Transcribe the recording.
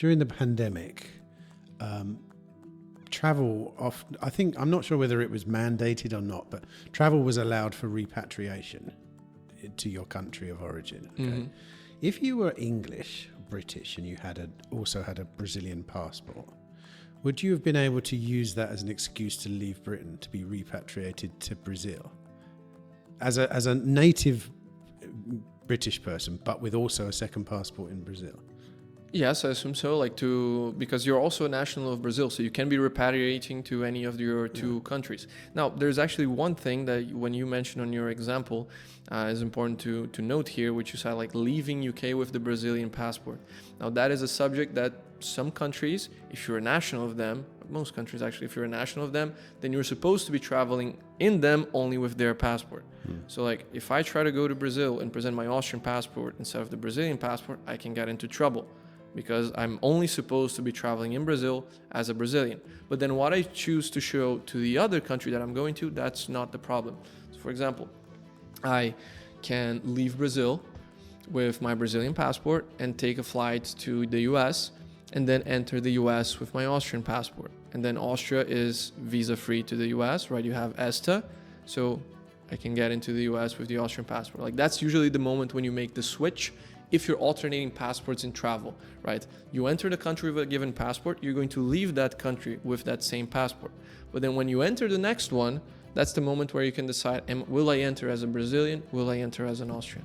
during the pandemic, travel off. I'm not sure whether it was mandated or not, but travel was allowed for repatriation to your country of origin. Okay? Mm-hmm. If you were English, British, and you also had a Brazilian passport, would you have been able to use that as an excuse to leave Britain to be repatriated to Brazil? As a native British person, but with also a second passport in Brazil? Yes, I assume so. Because you're also a national of Brazil, so you can be repatriating to any of your two countries. Now, there's actually one thing that when you mentioned on your example is important to note here, which you said like leaving UK with the Brazilian passport. Now, that is a subject that some countries, if you're a national of them, most countries actually, if you're a national of them, then you're supposed to be traveling in them only with their passport. So like if I try to go to Brazil and present my Austrian passport instead of the Brazilian passport, I can get into trouble, because I'm only supposed to be traveling in Brazil as a Brazilian. But then what I choose to show to the other country that I'm going to, that's not the problem. So for example, I can leave Brazil with my Brazilian passport and take a flight to the US and then enter the US with my Austrian passport. And then Austria is visa-free to the US, right? You have ESTA, so I can get into the US with the Austrian passport. Like that's usually the moment when you make the switch. If you're alternating passports in travel, right? You enter the country with a given passport, you're going to leave that country with that same passport. But then when you enter the next one, that's the moment where you can decide, will I enter as a Brazilian? Will I enter as an Austrian?